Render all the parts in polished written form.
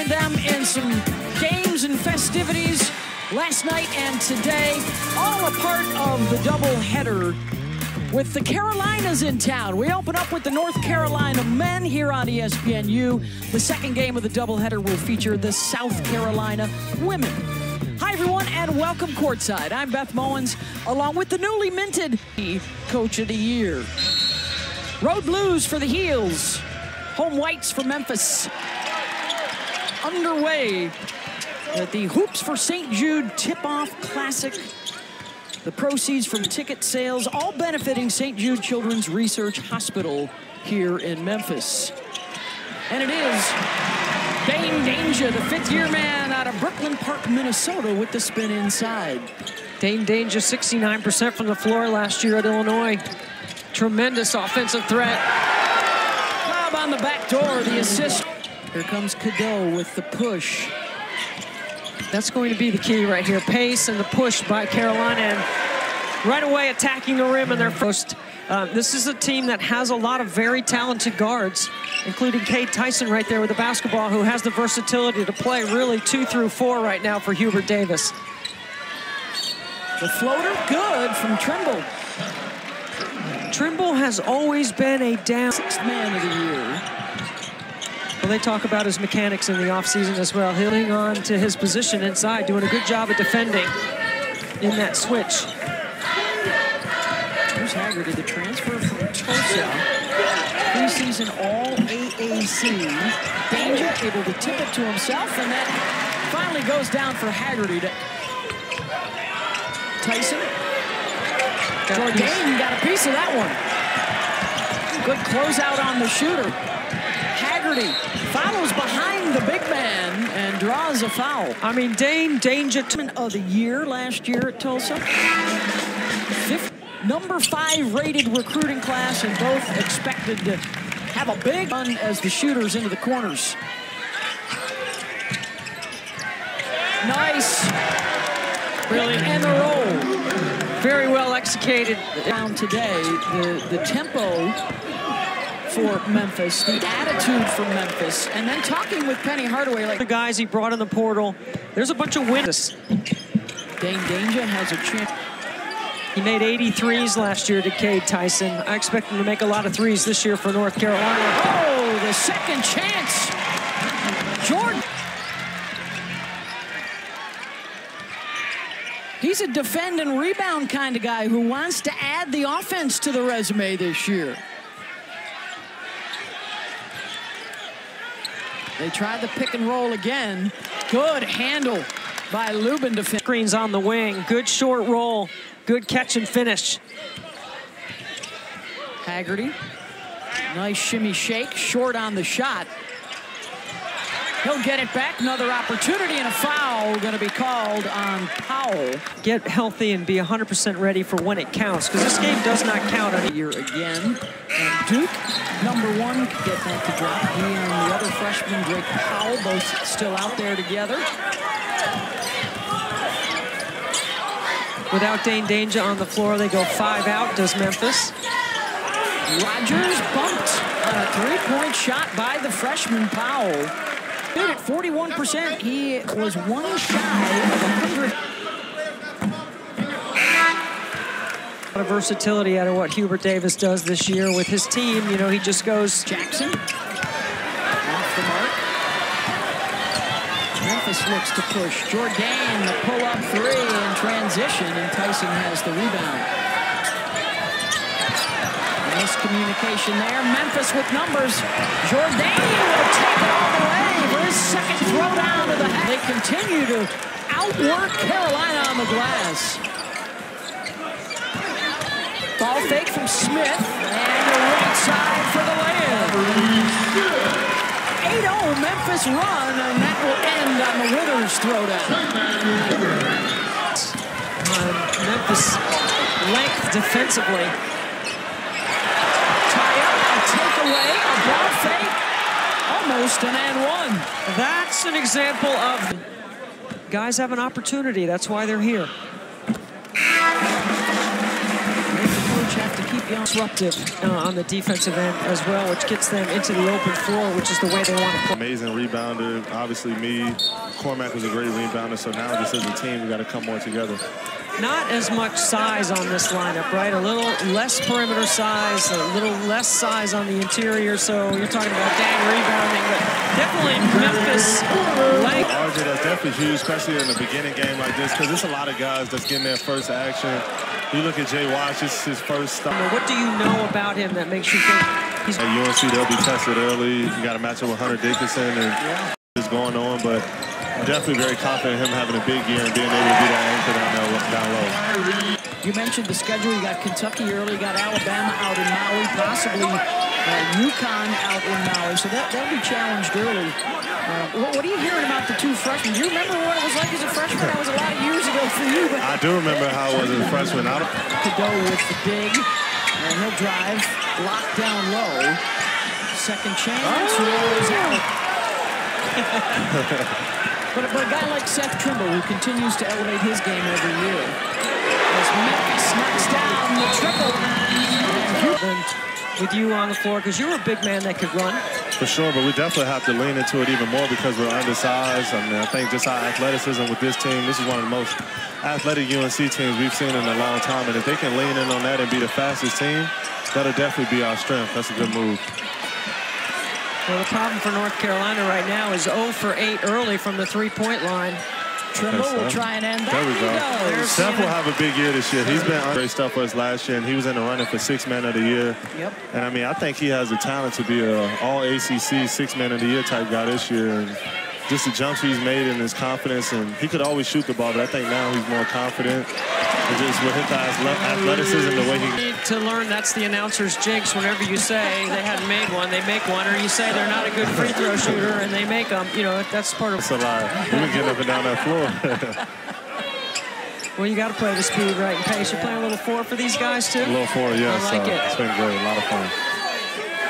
joined them in some games and festivities last night and today, all a part of the doubleheader with the Carolinas in town. We open up with the North Carolina men here on ESPNU. The second game of the doubleheader will feature the South Carolina women. Hi, everyone, and welcome courtside. I'm Beth Mowens, along with the newly minted Coach of the Year. Road Blues for the Heels. Home Whites for Memphis. Underway at the Hoops for St. Jude Tip-Off Classic. The proceeds from ticket sales, all benefiting St. Jude Children's Research Hospital here in Memphis. And it is Dane Danger, the fifth-year man out of Brooklyn Park, Minnesota, with the spin inside. Dane Danger, 69% from the floor last year at Illinois. Tremendous offensive threat. Bob on the back door, the assist. Here comes Cadeau with the push. That's going to be the key right here. Pace and the push by Carolina, and right away attacking the rim in their first. This is a team that has a lot of very talented guards, including Cade Tyson right there with the basketball, who has the versatility to play really 2 through 4 right now for Hubert Davis. The floater, good from Trimble. Trimble has always been a down. 6th man of the year. Well, they talk about his mechanics in the offseason as well. Holding on to his position inside, doing a good job of defending in that switch. Here's Haggerty, the transfer from Tulsa. Preseason All-AAC. Danger able to tip it to himself, and that finally goes down for Haggerty. Tyson. Jordan got a piece of that one. Good closeout on the shooter. Haggerty follows behind the big man and draws a foul. I mean, Dane Danger of the year last year at Tulsa. Number 5 rated recruiting class, and both expected to have a big run as the shooters into the corners. Nice. Brilliant. And the roll. Very well executed. Down today, the tempo for Memphis, the attitude for Memphis, and then talking with Penny Hardaway, like the guys he brought in the portal. There's a bunch of winners. Dane Danger has a chance. He made 83s last year to Cade Tyson. I expect him to make a lot of threes this year for North Carolina. Oh, the second chance. Jordan. He's a defend and rebound kind of guy who wants to add the offense to the resume this year. They tried the pick and roll again. Good handle by Lubin. Screens on the wing. Good short roll. Good catch and finish. Haggerty. Nice shimmy shake. Short on the shot. He'll get it back. Another opportunity, and a foul going to be called on Powell. Get healthy and be 100% ready for when it counts, because this game does not count on here again. And Duke, number 1, get that to drop. He and the other freshman, Drake Powell, both still out there together. Without Dane Danger on the floor, they go 5 out, does Memphis. Rogers bumped on a 3-point shot by the freshman Powell. At 41%, he was 1 shy of 100. A lot of versatility out of what Hubert Davis does this year with his team. You know, he just goes. Jackson off the mark. Memphis looks to push. Jordan, the pull-up 3 in transition, and Tyson has the rebound. Miscommunication there. Memphis with numbers. Jordan will take it all the way for his second throwdown to the head. They continue to outwork Carolina on the glass. Ball fake from Smith, and the right side for the layup. 8-0 Memphis run, and that will end on the Withers throwdown. Memphis length defensively. Takeaway, a ball fake, almost an and 1. That's an example of guys have an opportunity. That's why they're here. coach have to keep you disruptive on the defensive end as well, which gets them into the open floor, which is the way they want to play. Amazing rebounder. Obviously, Cormac was a great rebounder, so now just as a team, we got to come more together. Not as much size on this lineup, right? A little less perimeter size, a little less size on the interior, so you're talking about gang rebounding, but definitely Memphis length. RJ, that's definitely huge, especially in the beginning game like this, because there's a lot of guys that's getting their first action. You look at Jay Wash, it's his first stop. What do you know about him that makes you think he's... At UNC, they'll be tested early. You got to match up with Hunter Dickinson, and it's going on, but I'm definitely very confident in him having a big year and being able to be that anchor down low. You mentioned the schedule. You got Kentucky early, you got Alabama out in Maui, possibly UConn out in Maui, so they'll be challenged early. What are you hearing about the two freshmen? Do you remember what it was like as a freshman? That was a lot of years ago for you. But I do remember how it was as a freshman. Cadeau with the dig, and he'll drive, lock down low. Second chance, rolls out. But a guy like Seth Trimble, who continues to elevate his game every year. As Memphis knocks down the triple. With you on the floor, because you were a big man that could run. For sure, but we definitely have to lean into it even more because we're undersized. I mean, I think just our athleticism with this team, this is one of the most athletic UNC teams we've seen in a long time. And if they can lean in on that and be the fastest team, that'll definitely be our strength. That's a good move. Well, the problem for North Carolina right now is 0 for 8 early from the three-point line. Trimble will try and end that. There we go. Steph will have a big year this year. He's been great stuff for us last year, and he was in the running for Sixth Man of the Year. Yep. And I mean, I think he has the talent to be an all-ACC Sixth Man of the Year type guy this year. And just the jumps he's made and his confidence, and he could always shoot the ball, but I think now he's more confident. And just with his athleticism, the way he... You need to learn that's the announcer's jinx. Whenever you say they hadn't made one, they make one, or you say they're not a good free throw shooter and they make them. You know, that's part of... That's a lie. We've been getting up and down that floor. Well, you got to play the speed, right, and pace. You're playing a little four for these guys, too? A little four, yes. I like it. It's been great. A lot of fun.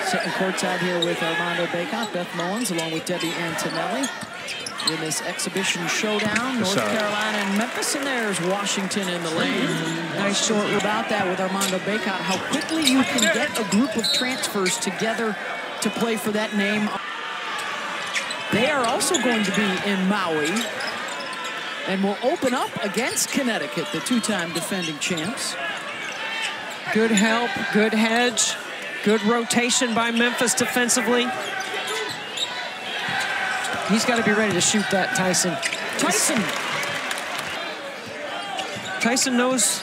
Sitting courtside here with Armando Bacot, Beth Mullins, along with Debbie Antonelli. In this exhibition showdown, North Carolina and Memphis, and there's Washington in the lane. Nice short about that with Armando Bacot, how quickly you can get a group of transfers together to play for that name. They are also going to be in Maui and will open up against Connecticut, the two-time defending champs. Good help, good hedge, good rotation by Memphis defensively. He's got to be ready to shoot that, Tyson. Tyson knows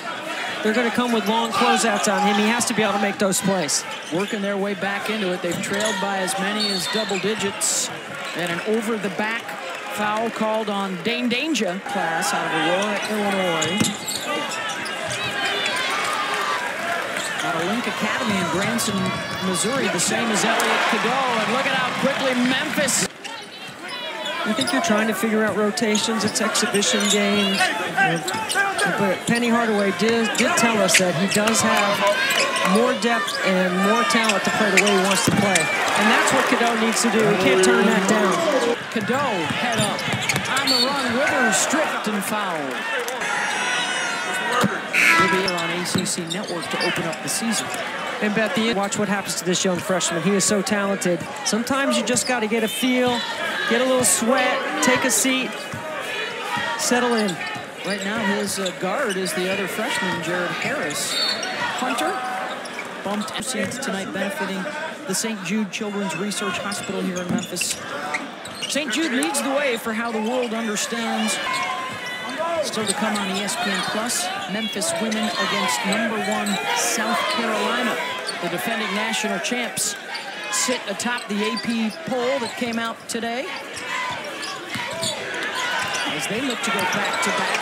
they're going to come with long closeouts on him. He has to be able to make those plays. Working their way back into it. They've trailed by as many as double digits. And an over-the-back foul called on Dane Danger class out of Aurora, Illinois. Out of Link Academy in Branson, Missouri, the same as Elliot Cadeau. And look at how quickly Memphis... I think you're trying to figure out rotations. It's exhibition game. But Penny Hardaway did tell us that he does have more depth and more talent to play the way he wants to play. And that's what Cadeau needs to do. He can't turn that down. Cadeau, head up. On the run, Withers stripped and fouled. He'll be here on ACC Network to open up the season. And Beth, watch what happens to this young freshman. He is so talented. Sometimes you just got to get a feel, get a little sweat, take a seat, settle in. Right now, his guard is the other freshman, Jared Harris. Hunter bumped seats tonight, benefiting the St. Jude Children's Research Hospital here in Memphis. St. Jude leads the way for how the world understands. Still to come on ESPN Plus, Memphis women against #1 South Carolina. The defending national champs sit atop the AP poll that came out today. As they look to go back-to-back.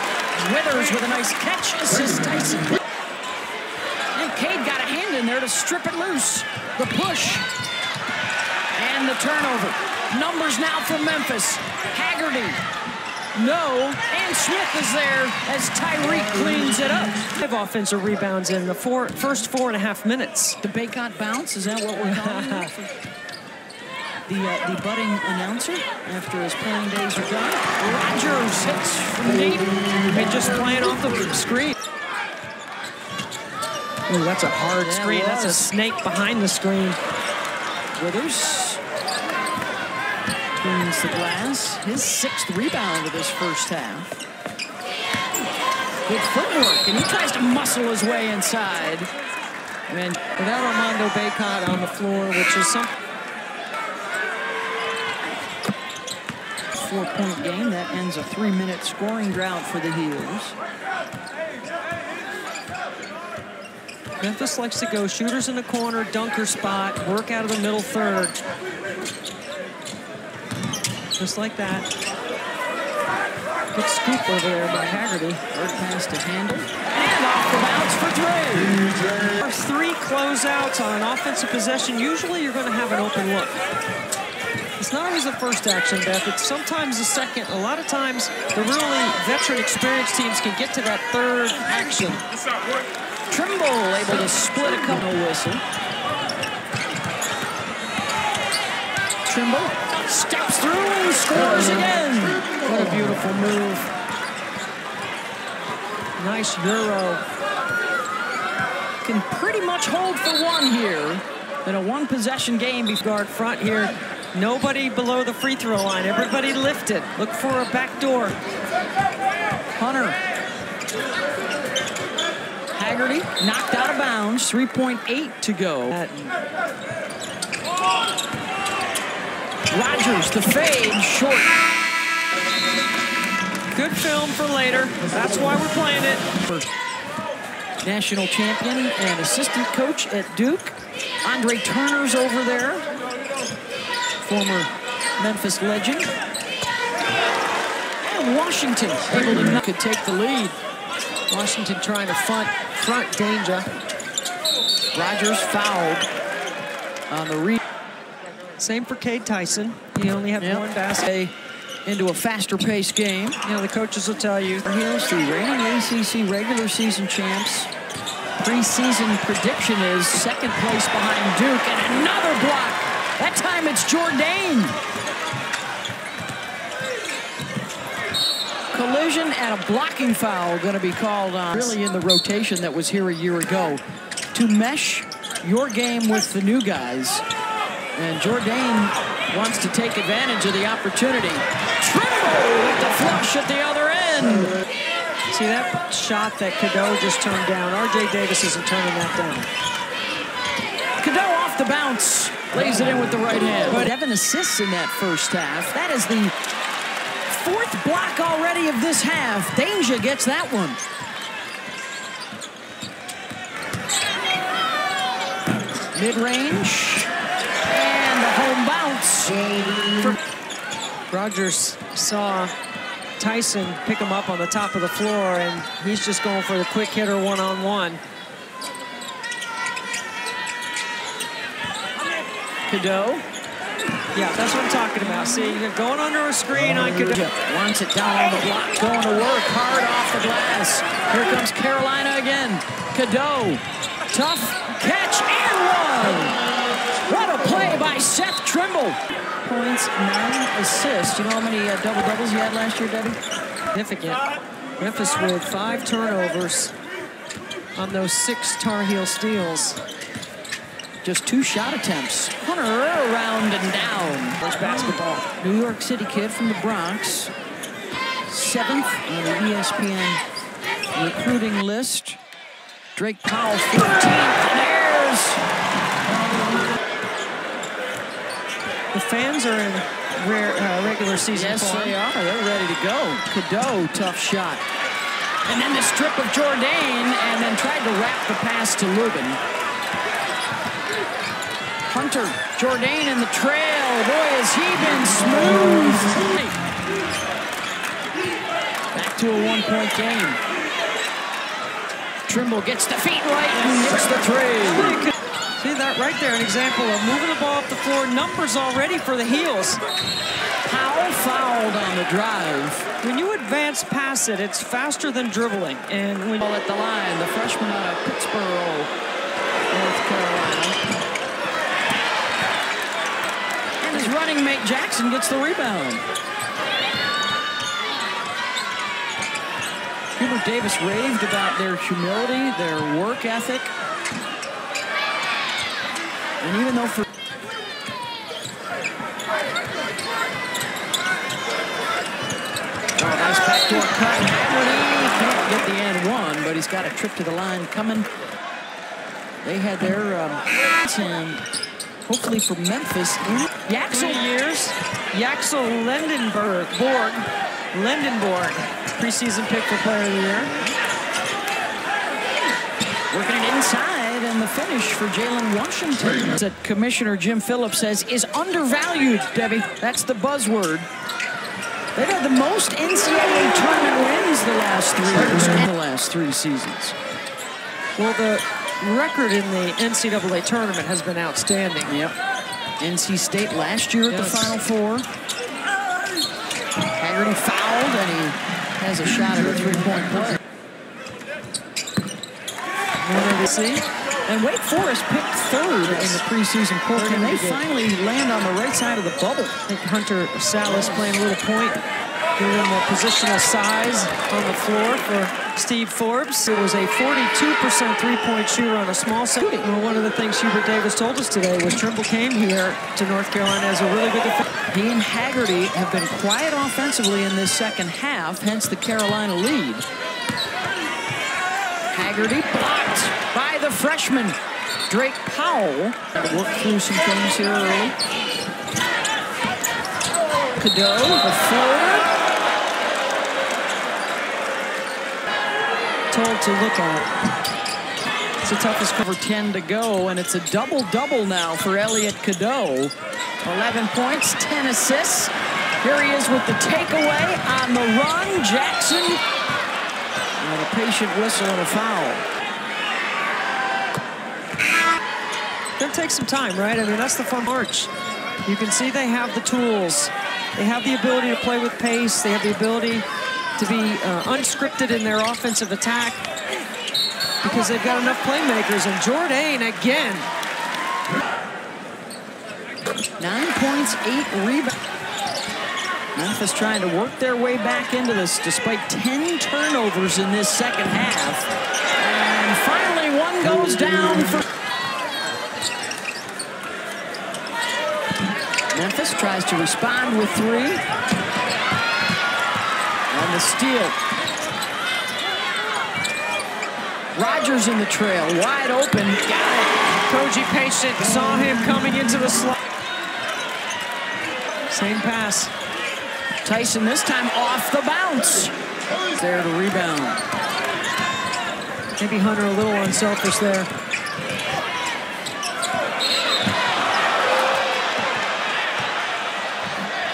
Withers with a nice catch, assist Tyson. And Cade got a hand in there to strip it loose. The push. And the turnover. Numbers now for Memphis. Haggerty. No, and Smith is there as Tyreek cleans it up. 5 offensive rebounds in the first 4.5 minutes. The Bacot bounce, is that what we're calling it? The budding announcer after his playing days are done. Rogers hits from deep. And just playing off the screen. Ooh, that's a hard screen. That's a snake behind the screen. Withers cleans the glass. His 6th rebound of this first half. Good footwork, and he tries to muscle his way inside. And without Armando Bacot on the floor, which is some 4-point game. That ends a 3-minute scoring drought for the Heels. Memphis likes to go shooters in the corner, dunker spot, work out of the middle third. Just like that. Good scoop over there by Haggerty. Third pass to Handle. And off the bounce for 3. Our 3 closeouts on an offensive possession, usually you're going to have an open look. It's not always the first action, Beth. It's sometimes the second. A lot of times, the really veteran, experienced teams can get to that third action. Trimble able to split a couple whistle. Trimble steps through and scores again. What a beautiful move. Nice Euro. Can pretty much hold for one here in a one-possession game. Guard front here. Nobody below the free throw line. Everybody lifted. Look for a back door. Hunter. Haggerty knocked out of bounds. 3.8 to go. Rogers, the fade, short. Good film for later. That's why we're playing it. National champion and assistant coach at Duke. Andre Turner's over there. Former Memphis legend. And Washington able to could take the lead. Washington trying to front danger. Rogers fouled on the read. Same for Cade Tyson. He only had one basket. Into a faster-paced game. You know, the coaches will tell you. Heels, the reigning ACC regular season champs. Preseason prediction is 2nd place behind Duke, and another block. That time it's Jourdain. Collision and a blocking foul going to be called on. Really in the rotation that was here a year ago. To mesh your game with the new guys. And Jourdain wants to take advantage of the opportunity. Trimble with the flush at the other end. See that shot that Cadeau just turned down? R.J. Davis isn't turning that down. Cadeau off the bounce. Lays it in with the right hand. But 7 assists in that first half. That is the 4th block already of this half. Danger gets that one. Mid-range. And the home bounce. Rogers saw Tyson pick him up on the top of the floor, and he's just going for the quick hitter one-on-one. Cadeau. Yeah, that's what I'm talking about. See, you're going under a screen on Cadeau. Wants it down on the block, going to work hard off the glass. Here comes Carolina again. Cadeau, tough catch and one. What a play by Seth Trimble. Points, 9 assists. You know how many double-doubles you had last year, Debbie? Significant. Memphis with 5 turnovers on those 6 Tar Heel steals. Just 2 shot attempts. Hunter around and down. There's basketball. New York City kid from the Bronx. 7th on the ESPN recruiting list. Drake Powell, 14th. And there's... The fans are in regular season form. Yes, they are. They're ready to go. Cadeau, tough shot. And then the strip of Jourdain, and then tried to wrap the pass to Lubin. Hunter, Jourdain in the trail. Boy, has he been smooth. Back to a 1-point game. Trimble gets the feet right and hits the 3. See that right there, an example of moving the ball up the floor. Numbers already for the Heels. Powell fouled on the drive. When you advance past it, it's faster than dribbling. And when ball at the line, the freshman out of Pittsboro, North Carolina. And his running mate Jackson gets the rebound. Hubert Davis raved about their humility, their work ethic. And even though for nice backdoor cut. Haggerty can't get the and one, but he's got a trip to the line coming. They had their and hopefully for Memphis. Yaxel years. Yaxel Lendenborg, preseason pick for Player of the Year. Working it inside, and the finish for Jalen Washington. That Commissioner Jim Phillips says is undervalued, Debbie. That's the buzzword. They've had the most NCAA tournament wins the last 3 seasons. Well, the record in the NCAA tournament has been outstanding. Yep. NC State last year at the Final Four. Haggerty fouled, and he has a shot at a three-point play. And Wake Forest picked third in the preseason poll. Can they finally land on the right side of the bubble? I think Hunter Salas playing a little point, giving him a positional size on the floor for Steve Forbes. It was a 42% three-point shooter on a small set. Well, one of the things Hubert Davis told us today was Trimble came here to North Carolina as a really good defender. He and Haggerty have been quiet offensively in this second half, hence the Carolina lead. Haggerty blocked by the freshman, Drake Powell. Worked through some things here early. Cadeau, the floater. Told to look at. It's the toughest cover, 10 to go, and it's a double-double now for Elliot Cadeau. 11 points, 10 assists. Here he is with the takeaway on the run. Jackson. And a patient whistle and a foul. Gonna take some time, right? I mean, that's the fun march. You can see they have the tools. They have the ability to play with pace. They have the ability to be unscripted in their offensive attack because they've got enough playmakers. And Jourdain again. 9 points, 8 rebounds. Memphis trying to work their way back into this despite 10 turnovers in this second half. And finally one goes down for Memphis tries to respond with 3. And the steal. Rogers in the trail, wide open, got it. Koji patient, saw him coming into the slot. Same pass. Tyson this time off the bounce. There to rebound. Maybe Hunter a little unselfish there.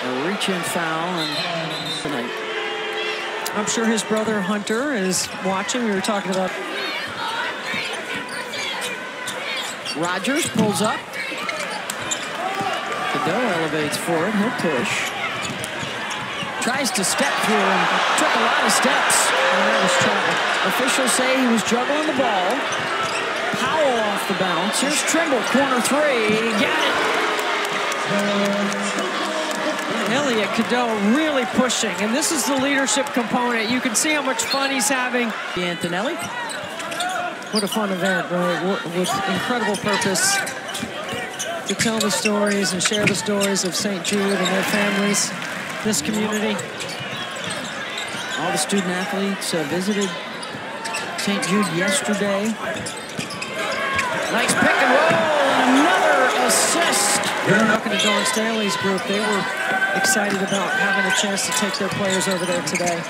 A reach-in foul and tonight. I'm sure his brother Hunter is watching. We were talking about. Rogers pulls up. Cadeau elevates forward. He'll push. Tries to step through and took a lot of steps. And that was trouble. Officials say he was juggling the ball. Powell off the bounce. Here's Trimble, corner 3. Got it. Elliot Cadeau really pushing, and this is the leadership component. You can see how much fun he's having. Antonelli. What a fun event, right? With incredible purpose to tell the stories and share the stories of St. Jude and their families, this community. All the student athletes visited St. Jude yesterday. Nice pick and roll and another assist. Talking to Dawn Staley's group, they were excited about having a chance to take their players over there today.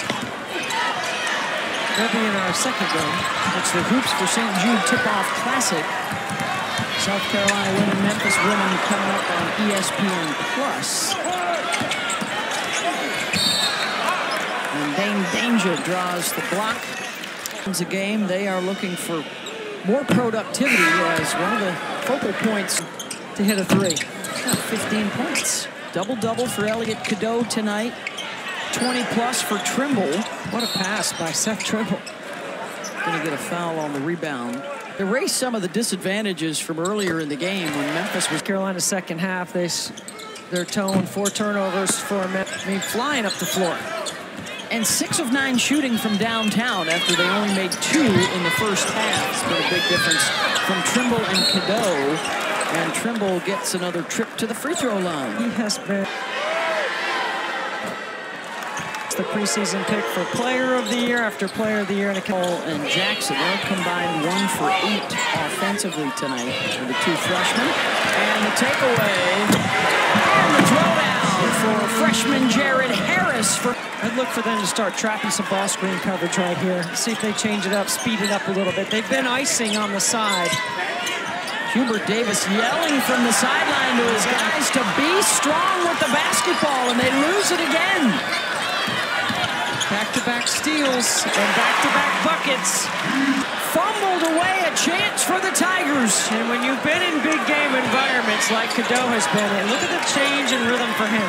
They'll be in our second game. It's the Hoops for St. Jude Tip-Off Classic. South Carolina winning, Memphis winning, coming up on ESPN Plus. And Dane Danger draws the block. It's a game. They are looking for more productivity as one of the focal points to hit a 3. 15 points. Double-double for Elliot Cadeau tonight. 20-plus for Trimble. What a pass by Seth Trimble. Going to get a foul on the rebound. Erase some of the disadvantages from earlier in the game when Memphis was Carolina's second half. They're towing 4 turnovers for Memphis. I mean, flying up the floor. And 6 of 9 shooting from downtown after they only made 2 in the first half. It's been a big difference from Trimble and Cadeau. And Trimble gets another trip to the free throw line. He has been the preseason pick for Player of the Year after Player of the Year. And Jackson, they're combined 1 for 8 offensively tonight for the two freshmen. And the takeaway and the throwdown for freshman Jared Harris. I'd look for them to start trapping some ball screen coverage right here. See if they change it up, speed it up a little bit. They've been icing on the side. Hubert Davis yelling from the sideline to his guys to be strong with the basketball, and they lose it again. Back-to-back steals and back-to-back buckets. Fumbled away, a chance for the Tigers. And when you've been in big game environments like Cadeau has been in, look at the change in rhythm for him.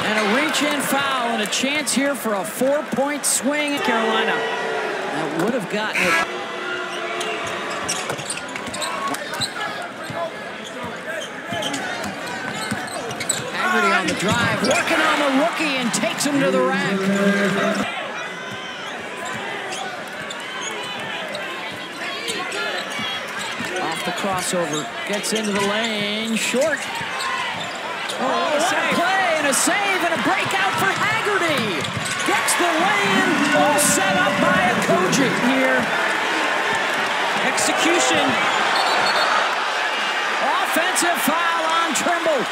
And a reach-in foul and a chance here for a 4-point swing. Carolina. That would have gotten it. On the drive, working on the rookie and takes him to the rack. Off the crossover, gets into the lane, short. Oh, what a play and a save and a breakout for Haggerty. Gets the lane, all set up by Okogie here. Execution. Offensive foul on Trimble.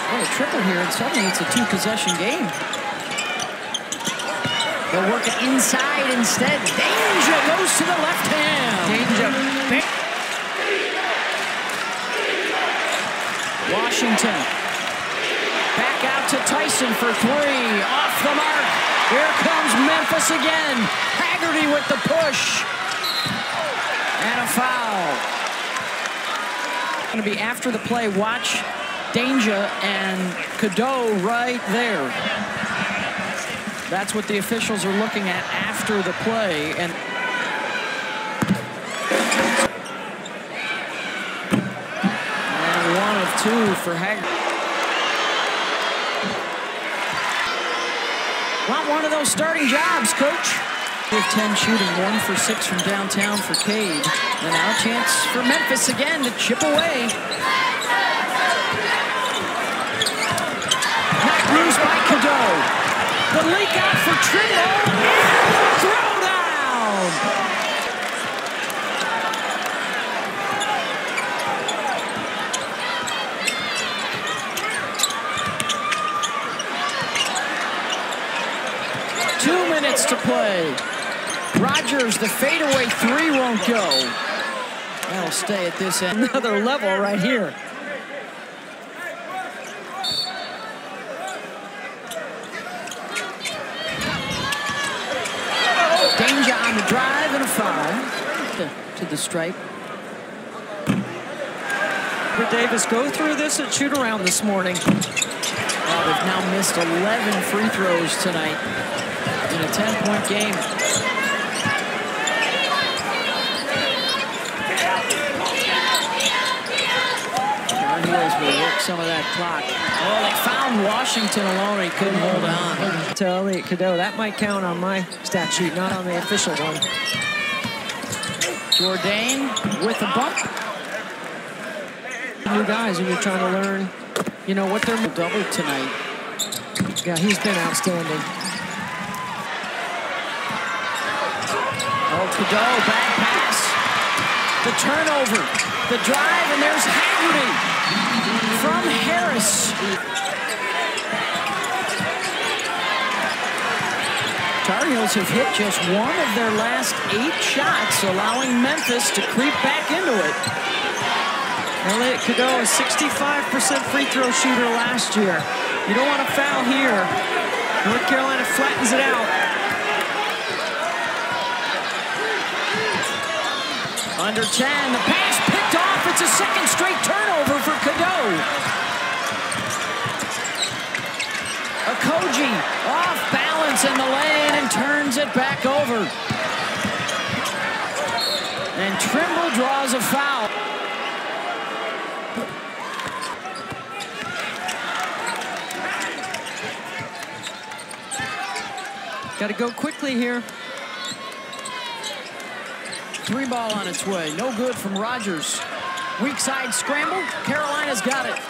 Oh, a triple here, and suddenly it's a 2-possession game. They'll work it inside instead. Danger goes to the left hand. Danger. Washington. Back out to Tyson for 3. Off the mark. Here comes Memphis again. Haggerty with the push. And a foul. Going to be after the play. Watch Danger and Cadeau right there. That's what the officials are looking at after the play. And one of 2 for Haggerty. Want one of those starting jobs, coach. 10 shooting, 1 for 6 from downtown for Cade. And now a chance for Memphis again to chip away. Bruised by Cadeau. The leak out for Trimble. And throwdown. Two minutes to play. Rogers, the fadeaway 3 won't go. That'll stay at this end. Another level right here. Danger on the drive and a foul to the stripe. For Davis, go through this at shoot-around this morning. Oh, they've now missed 11 free throws tonight in a 10-point game. Tar Heels will work some of that clock. Oh, they found Washington alone. He couldn't hold on. To Elliot Cadeau, that might count on my stat sheet, not on the official one. Jourdain with a bump. New guys, and you're trying to learn, you know, what they're double tonight. Yeah, he's been outstanding. Oh, Cadeau, bad pass. The turnover, the drive, and there's Haggerty from Harris. Tar Heels have hit just 1 of their last 8 shots, allowing Memphis to creep back into it. Elliot Cadeau, a 65% free throw shooter last year. You don't want to foul here. North Carolina flattens it out. Under 10, the pass picked off. It's a second straight turnover for Cadeau. Okogie off balance in the lane and turns it back over. And Trimble draws a foul. Got to go quickly here. Three ball on its way. No good from Rogers. Weak side scramble. Carolina's got it.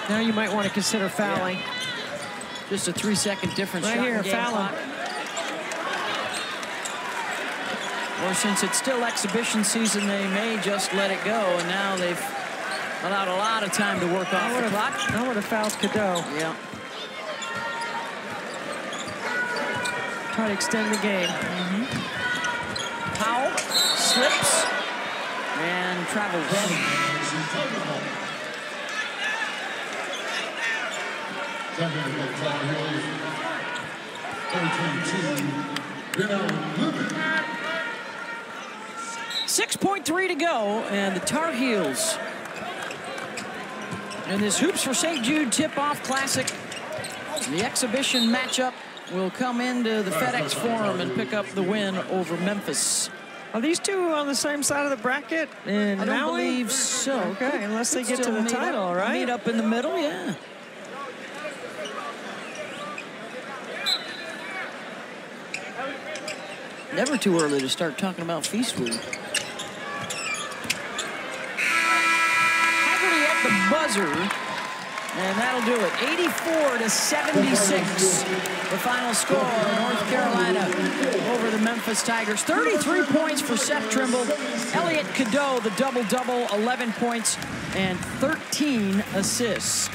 Now you might want to consider fouling. Yeah. Just a 3-second difference. Right here, fouling. Or since it's still exhibition season, they may just let it go. And now they've allowed a lot of time to work off the clock. I would have fouled Cadeau. Yeah. Try to extend the game. Powell slips and travels. .3 to go, and the Tar Heels in this Hoops for St. Jude Tip-Off Classic. The exhibition matchup will come into the FedEx Forum and pick up the win over Memphis. Are these two on the same side of the bracket? And I don't believe so. Okay, unless they get to the title, right? Meet up in the middle, yeah. Never too early to start talking about Feastwood. Haggerty at the buzzer, and that'll do it. 84-76, the final score. North Carolina over the Memphis Tigers. 33 points for Seth Trimble. Elliot Cadeau, the double-double, 11 points and 13 assists.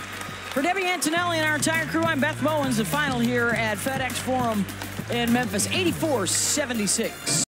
For Debbie Antonelli and our entire crew, I'm Beth Bowens. The final here at FedEx Forum in Memphis, 84-76.